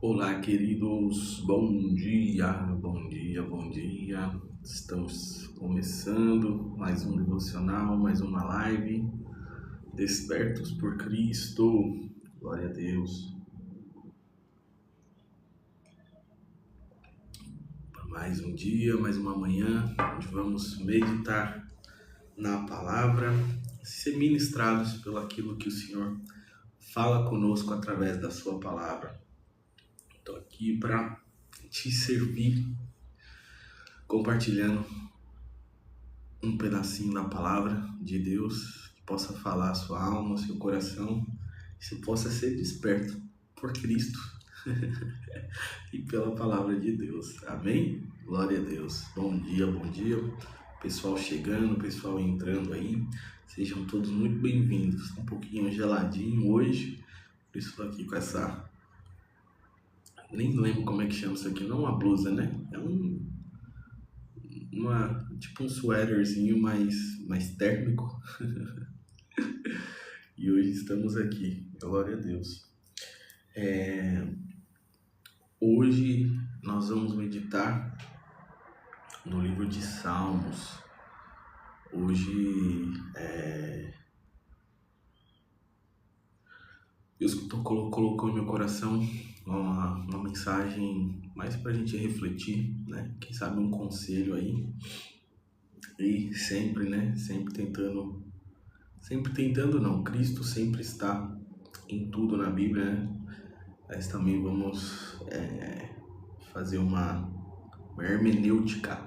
Olá, queridos, bom dia, bom dia, bom dia. Estamos começando mais um devocional, mais uma live. Despertos por Cristo, glória a Deus. Mais um dia, mais uma manhã, onde vamos meditar na palavra, ser ministrados pelo aquilo que o Senhor fala conosco através da sua palavra. Estou aqui para te servir, compartilhando um pedacinho da palavra de Deus que possa falar a sua alma, o seu coração, que você possa ser desperto por Cristo e pela palavra de Deus. Amém? Glória a Deus. Bom dia, pessoal chegando, pessoal entrando aí, sejam todos muito bem-vindos. Um pouquinho geladinho hoje, por isso estou aqui com essa, nem lembro como é que chama isso aqui, não é uma blusa, né? É tipo um suéterzinho mais térmico. E hoje estamos aqui, glória a Deus. Hoje nós vamos meditar no livro de Salmos. Hoje Deus colocou em meu coração uma mensagem mais para a gente refletir, né? Quem sabe um conselho aí. E sempre, né? Sempre tentando não, Cristo sempre está em tudo na Bíblia, né? Mas também vamos fazer uma hermenêutica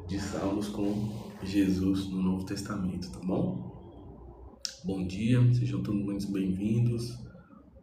de Salmos com Jesus no Novo Testamento, tá bom? Bom dia, sejam todos muito bem-vindos.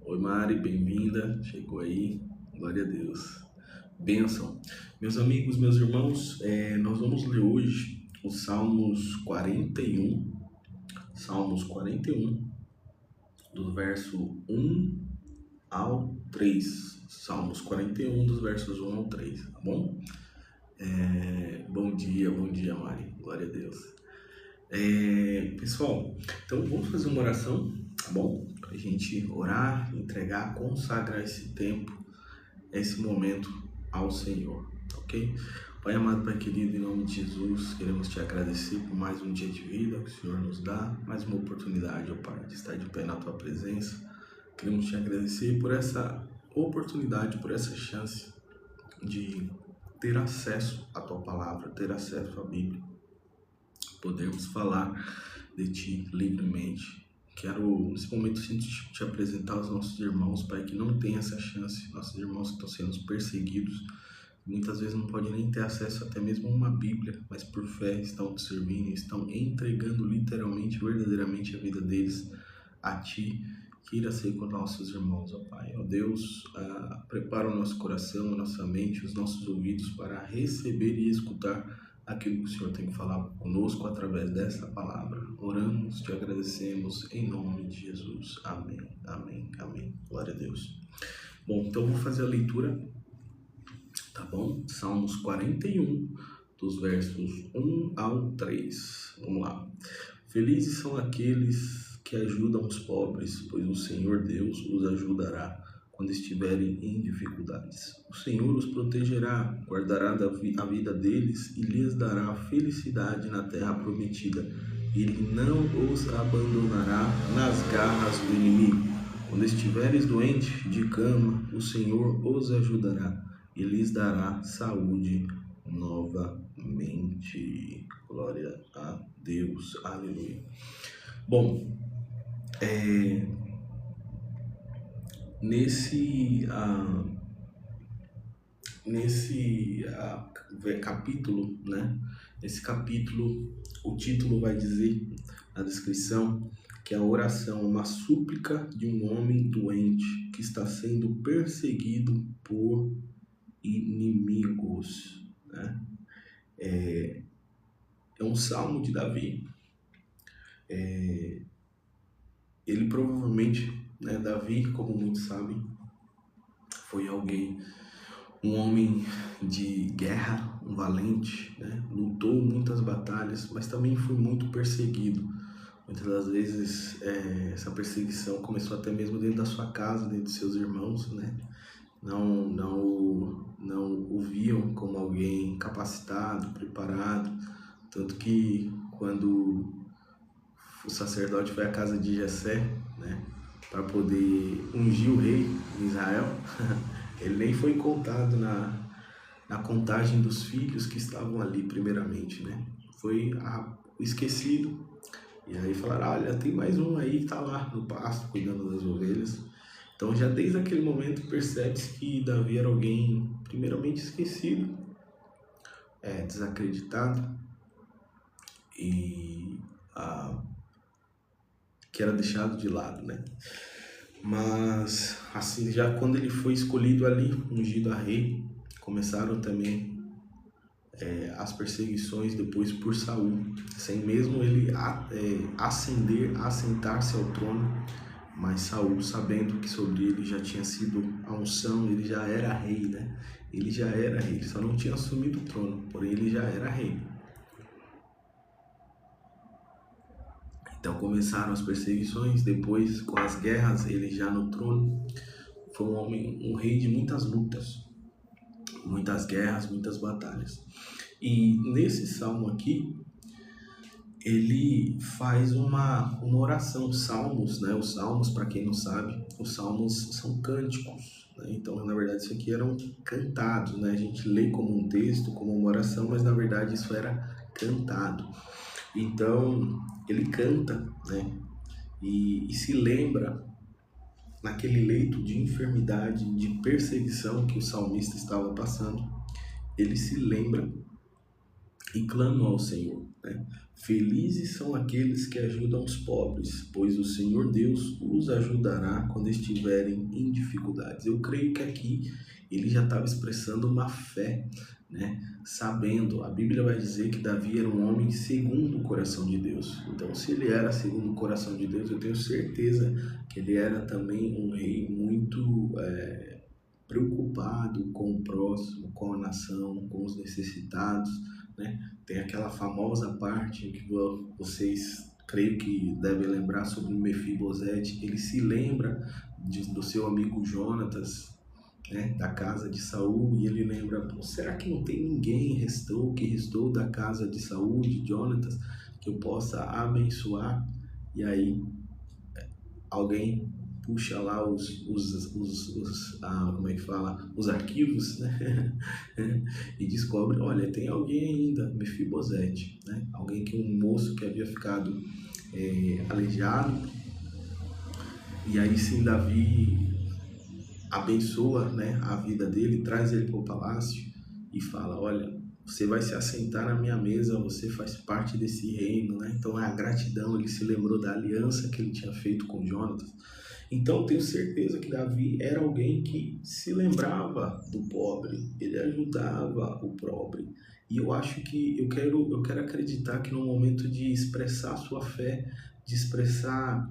Oi Mari, bem-vinda, chegou aí, glória a Deus. Bênção. Meus amigos, meus irmãos, nós vamos ler hoje os Salmos 41, do verso 1 ao 3. Salmos 41, dos versos 1 ao 3, tá bom? Bom dia, Mari, glória a Deus. Pessoal, então vamos fazer uma oração, tá bom? Pra gente orar, entregar, consagrar esse tempo, esse momento ao Senhor, ok? Pai amado, Pai querido, em nome de Jesus, queremos te agradecer por mais um dia de vida que o Senhor nos dá, mais uma oportunidade, ó Pai, de estar de pé na tua presença. Queremos te agradecer por essa oportunidade, por essa chance de ter acesso à tua palavra, ter acesso à Bíblia, podermos falar de ti livremente. Quero, nesse momento, te apresentar aos nossos irmãos, Pai, que não têm essa chance, nossos irmãos que estão sendo perseguidos, muitas vezes não podem nem ter acesso até mesmo a uma Bíblia, mas por fé estão te servindo, estão entregando literalmente, verdadeiramente a vida deles a ti. Queira ser com nossos irmãos, ó Pai. Ó Deus, prepara o nosso coração, a nossa mente, os nossos ouvidos para receber e escutar aquilo que o Senhor tem que falar conosco através dessa palavra. Oramos, te agradecemos em nome de Jesus. Amém, amém, amém. Glória a Deus. Bom, então vou fazer a leitura, tá bom? Salmos 41, dos versos 1 ao 3. Vamos lá. Felizes são aqueles que ajudam os pobres, pois o Senhor Deus os ajudará quando estiverem em dificuldades. O Senhor os protegerá, guardará a vida deles e lhes dará felicidade na terra prometida. Ele não os abandonará nas garras do inimigo. Quando estiveres doente de cama, o Senhor os ajudará e lhes dará saúde novamente. Glória a Deus. Aleluia. Bom, nesse capítulo, né? Nesse capítulo, o título vai dizer, na descrição, que a oração é uma súplica de um homem doente que está sendo perseguido por inimigos, né? É um salmo de Davi. Ele provavelmente, né, Davi, como muitos sabem, foi um homem de guerra, um valente, né? Lutou muitas batalhas, mas também foi muito perseguido. Muitas das vezes essa perseguição começou até mesmo dentro da sua casa, dentro dos seus irmãos, né? Não o viam como alguém capacitado, preparado, tanto que quando o sacerdote foi à casa de Jessé, né, para poder ungir o rei em Israel, ele nem foi contado na contagem dos filhos que estavam ali primeiramente, né? Foi esquecido. E aí falaram, olha, tem mais um aí que está lá no pasto cuidando das ovelhas. Então já desde aquele momento percebe-se que Davi era alguém primeiramente esquecido, desacreditado e que era deixado de lado, né? Mas assim, já quando ele foi escolhido ali, ungido a rei, começaram também as perseguições depois por Saul, sem mesmo ele assentar-se ao trono. Mas Saul, sabendo que sobre ele já tinha sido a unção, ele já era rei, né? Ele já era rei, ele só não tinha assumido o trono, porém ele já era rei. Então começaram as perseguições, depois com as guerras, ele já no trono. Foi um rei de muitas lutas, muitas guerras, muitas batalhas. E nesse salmo aqui, ele faz uma oração. Salmos, né? Os salmos, para quem não sabe, os salmos são cânticos, né? Então, na verdade, isso aqui eram cantados, né? A gente lê como um texto, como uma oração, mas na verdade isso era cantado. Então, ele canta, né? E se lembra naquele leito de enfermidade, de perseguição que o salmista estava passando. Ele se lembra e clama ao Senhor, né? Felizes são aqueles que ajudam os pobres, pois o Senhor Deus os ajudará quando estiverem em dificuldades. Eu creio que aqui ele já estava expressando uma fé, né? Sabendo, a Bíblia vai dizer que Davi era um homem segundo o coração de Deus. Então, se ele era segundo o coração de Deus, eu tenho certeza que ele era também um rei muito preocupado com o próximo, com a nação, com os necessitados, né? Tem aquela famosa parte que vocês creio que devem lembrar sobre Mefibosete. Ele se lembra do seu amigo Jonatas, né, da casa de Saul, e ele lembra, será que não tem ninguém que restou da casa de Saul, de Jonatas, que eu possa abençoar? E aí alguém puxa lá como é que fala? Os arquivos, né? E descobre, olha, tem alguém ainda, Mefibosete, né? Alguém que um moço que havia ficado aleijado. E aí sim Davi abençoa, né, a vida dele, traz ele para o palácio e fala, olha, você vai se assentar na minha mesa, você faz parte desse reino, né? Então é a gratidão, ele se lembrou da aliança que ele tinha feito com Jonatas. Então tenho certeza que Davi era alguém que se lembrava do pobre, ele ajudava o pobre. E eu acho que eu quero acreditar que no momento de expressar sua fé, de expressar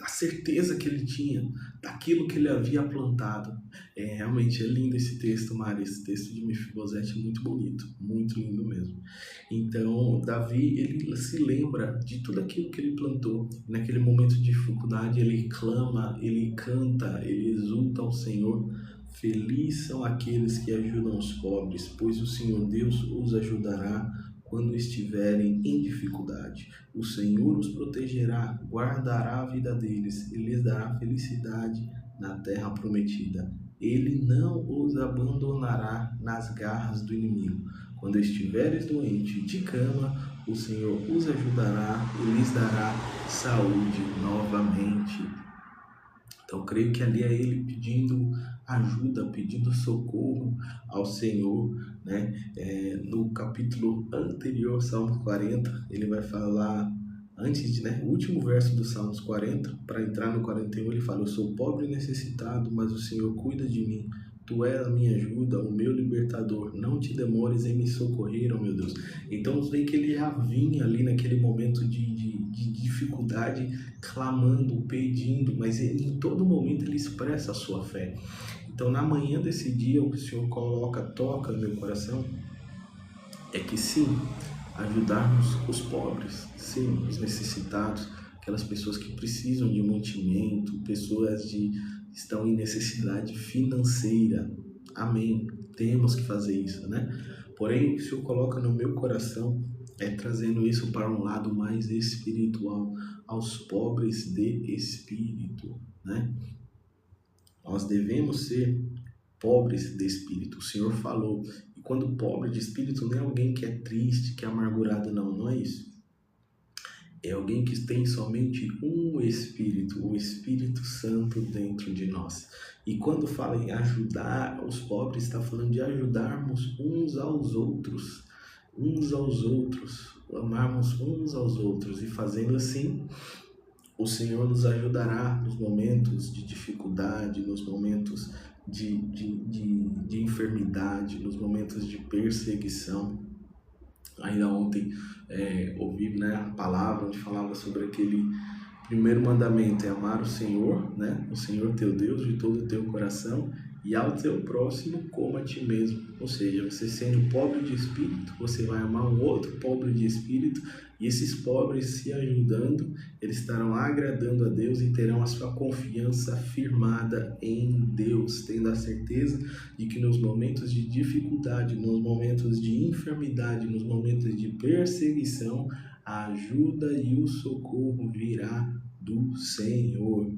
a certeza que ele tinha daquilo que ele havia plantado. Realmente é lindo esse texto, Mari. Esse texto de Mefibosete é muito bonito, muito lindo mesmo. Então, Davi, ele se lembra de tudo aquilo que ele plantou. Naquele momento de dificuldade, ele clama, ele canta, ele exulta ao Senhor. Felizes são aqueles que ajudam os pobres, pois o Senhor Deus os ajudará quando estiverem em dificuldade. O Senhor os protegerá, guardará a vida deles e lhes dará felicidade na terra prometida. Ele não os abandonará nas garras do inimigo. Quando estiveres doente de cama, o Senhor os ajudará e lhes dará saúde novamente. Então, creio que ali é ele pedindo ajuda, pedindo socorro ao Senhor, né? No capítulo anterior, Salmo 40, ele vai falar, antes de, o último verso do Salmos 40, para entrar no 41, ele fala, eu sou pobre e necessitado, mas o Senhor cuida de mim. Tu és a minha ajuda, o meu libertador. Não te demores em me socorrer, ó meu Deus. Então, nós vemos que ele já vinha ali naquele momento de dificuldade, clamando, pedindo, mas em todo momento ele expressa a sua fé. Então, na manhã desse dia, o que o Senhor toca no meu coração, é que sim, ajudarmos os pobres, sim, os necessitados, aquelas pessoas que precisam de mantimento, pessoas que estão em necessidade financeira. Amém. Temos que fazer isso, né? Porém, o que o Senhor coloca no meu coração é trazendo isso para um lado mais espiritual, aos pobres de espírito, né? Nós devemos ser pobres de espírito. O Senhor falou. E quando pobre de espírito não é alguém que é triste, que é amargurado, não é isso. É alguém que tem somente um Espírito, o Espírito Santo dentro de nós. E quando fala em ajudar os pobres, está falando de ajudarmos uns aos outros, amarmos uns aos outros. E fazendo assim, o Senhor nos ajudará nos momentos de dificuldade, nos momentos de enfermidade, nos momentos de perseguição. Ainda ontem ouvi, né, a palavra onde falava sobre aquele primeiro mandamento, é amar o Senhor, né, o Senhor teu Deus de todo o teu coração e ao teu próximo como a ti mesmo. Ou seja, você sendo pobre de espírito, você vai amar um outro pobre de espírito, e esses pobres se ajudando, eles estarão agradando a Deus e terão a sua confiança firmada em Deus, tendo a certeza de que nos momentos de dificuldade, nos momentos de enfermidade, nos momentos de perseguição, a ajuda e o socorro virá do Senhor.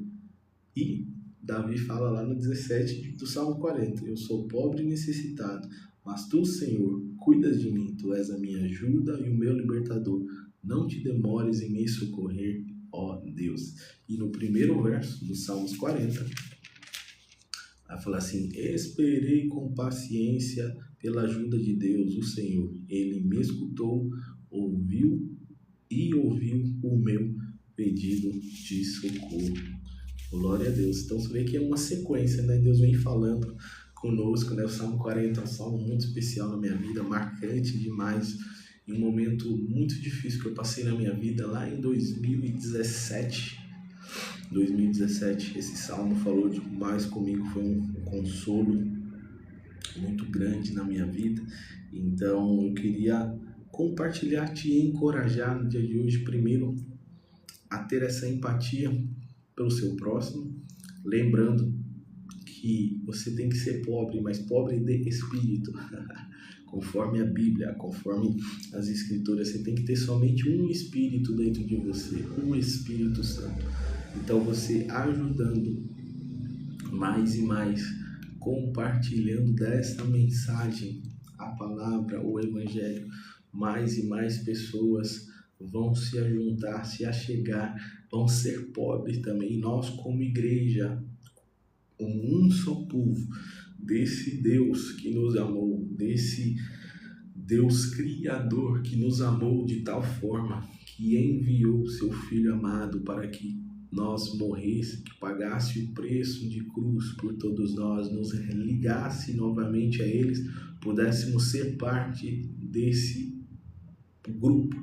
E Davi fala lá no 17 do Salmo 40, eu sou pobre e necessitado, mas tu, Senhor, cuidas de mim, tu és a minha ajuda e o meu libertador. Não te demores em me socorrer, ó Deus. E no primeiro verso do Salmos 40, vai falar assim, esperei com paciência pela ajuda de Deus, o Senhor. Ele me escutou, ouviu o meu pedido de socorro. Glória a Deus. Então você vê que é uma sequência, né? Deus vem falando conosco, né? O Salmo 40 é um salmo muito especial na minha vida, marcante demais, em um momento muito difícil que eu passei na minha vida, lá em 2017. Esse salmo falou demais comigo, foi um consolo muito grande na minha vida. Então eu queria compartilhar, te encorajar no dia de hoje, primeiro, a ter essa empatia pelo seu próximo, lembrando que você tem que ser pobre, mas pobre de espírito, conforme a Bíblia, conforme as Escrituras, você tem que ter somente um Espírito dentro de você, o Espírito Santo. Então você ajudando mais e mais, compartilhando dessa mensagem, a palavra, o Evangelho, mais e mais pessoas vão se ajuntar, se achegar, vão ser pobres também. Nós, como igreja, um só povo, desse Deus que nos amou, desse Deus Criador que nos amou de tal forma que enviou seu Filho amado para que nós morresse, que pagasse o preço de cruz por todos nós, nos ligasse novamente a eles, pudéssemos ser parte desse grupo,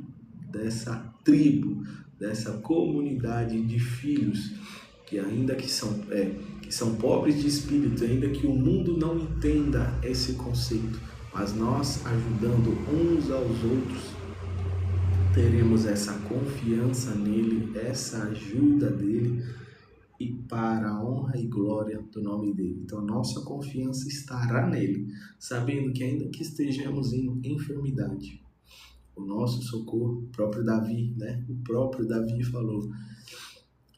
dessa tribo, dessa comunidade de filhos que ainda que são pobres de espírito, ainda que o mundo não entenda esse conceito, mas nós ajudando uns aos outros, teremos essa confiança nele, essa ajuda dele, e para a honra e glória do nome dele. Então, nossa confiança estará nele, sabendo que ainda que estejamos em enfermidade, o nosso socorro, o próprio Davi, né? O próprio Davi falou,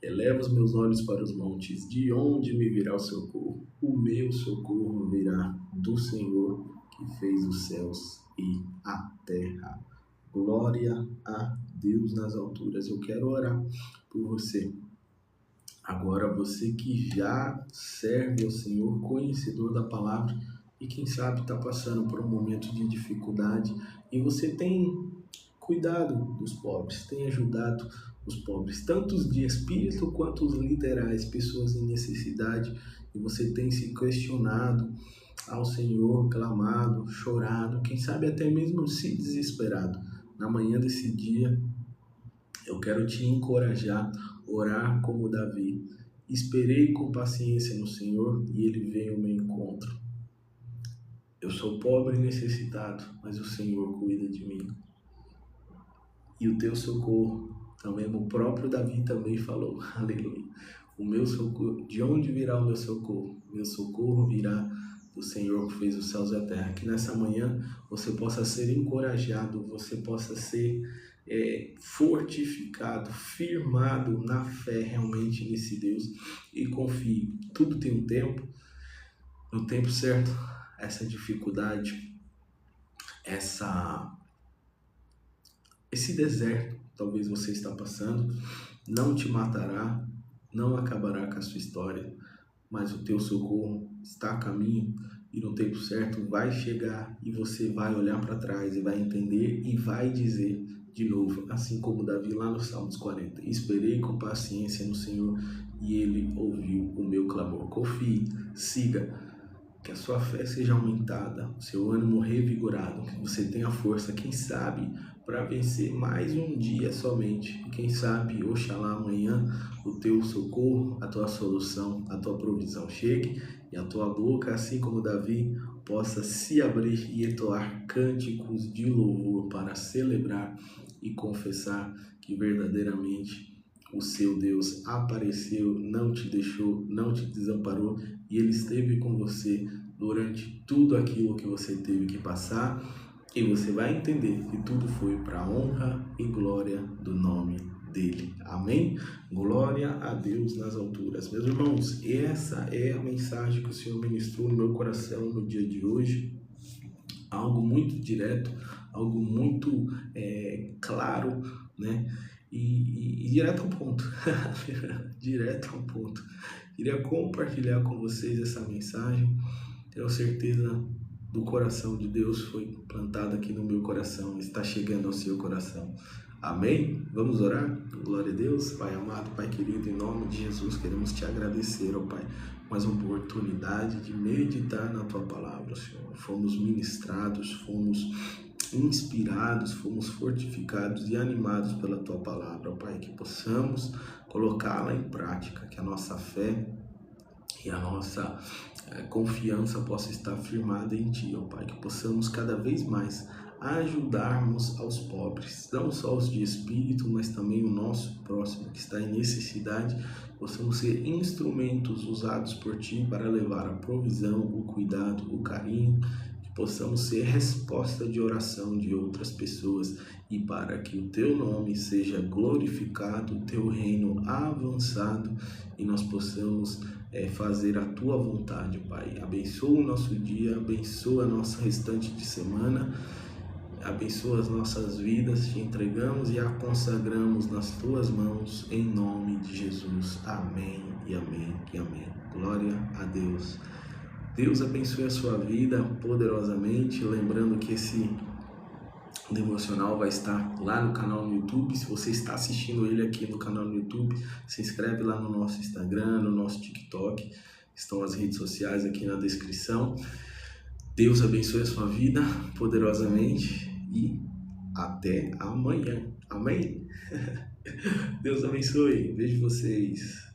eleva os meus olhos para os montes, de onde me virá o socorro? O meu socorro virá do Senhor, que fez os céus e a terra. Glória a Deus nas alturas. Eu quero orar por você. Agora, você que já serve ao Senhor, conhecedor da palavra, e quem sabe está passando por um momento de dificuldade, e você tem cuidado dos pobres, tem ajudado os pobres, tanto os de espírito quanto os literais, pessoas em necessidade, e você tem se questionado ao Senhor, clamado, chorado, quem sabe até mesmo se desesperado. Na manhã desse dia, eu quero te encorajar, orar como Davi. Esperei com paciência no Senhor e Ele veio ao meu encontro. Eu sou pobre e necessitado, mas o Senhor cuida de mim. e o teu socorro. Também o próprio Davi também falou, aleluia. O meu socorro, de onde virá o meu socorro? Meu socorro virá do Senhor que fez os céus e a terra. Que nessa manhã você possa ser encorajado, você possa ser fortificado, firmado na fé realmente nesse Deus e confie. Tudo tem um tempo, no tempo certo, essa dificuldade, esse deserto, talvez você está passando, não te matará, não acabará com a sua história, mas o teu socorro está a caminho e no tempo certo vai chegar e você vai olhar para trás e vai entender e vai dizer de novo, assim como Davi lá no Salmos 40, esperei com paciência no Senhor e Ele ouviu o meu clamor. Confie, siga, que a sua fé seja aumentada, o seu ânimo revigorado, que você tenha força, quem sabe, para vencer mais um dia somente. E quem sabe, oxalá amanhã, o teu socorro, a tua solução, a tua provisão chegue e a tua boca, assim como Davi, possa se abrir e entoar cânticos de louvor para celebrar e confessar que verdadeiramente o seu Deus apareceu, não te deixou, não te desamparou e Ele esteve com você durante tudo aquilo que você teve que passar e você vai entender que tudo foi para a honra e glória do nome dEle. Amém? Glória a Deus nas alturas. Meus irmãos, essa é a mensagem que o Senhor ministrou no meu coração no dia de hoje. Algo muito direto, algo muito claro, né? E direto ao ponto, direto ao ponto. Queria compartilhar com vocês essa mensagem. Tenho certeza do coração de Deus foi plantada aqui no meu coração, está chegando ao seu coração. Amém? Vamos orar? Glória a Deus. Pai amado, Pai querido, em nome de Jesus, queremos te agradecer, ó Pai, mais uma oportunidade de meditar na Tua palavra, Senhor. Fomos ministrados, fomos inspirados, fomos fortificados e animados pela Tua palavra, ó Pai, que possamos colocá-la em prática, que a nossa fé e a nossa confiança possa estar firmada em Ti, ó Pai, que possamos cada vez mais ajudarmos aos pobres, não só os de espírito, mas também o nosso próximo que está em necessidade, possamos ser instrumentos usados por Ti para levar a provisão, o cuidado, o carinho, que possamos ser resposta de oração de outras pessoas e para que o Teu nome seja glorificado, o Teu reino avançado e nós possamos fazer a Tua vontade, Pai. Abençoa o nosso dia, abençoa a nossa restante de semana, abençoa as nossas vidas, te entregamos e a consagramos nas Tuas mãos, em nome de Jesus. Amém e amém e amém. Glória a Deus. Deus abençoe a sua vida poderosamente, lembrando que esse devocional vai estar lá no canal no YouTube. Se você está assistindo ele aqui no canal no YouTube, se inscreve lá no nosso Instagram, no nosso TikTok, estão as redes sociais aqui na descrição. Deus abençoe a sua vida poderosamente e até amanhã. Amém? Deus abençoe. Vejo vocês.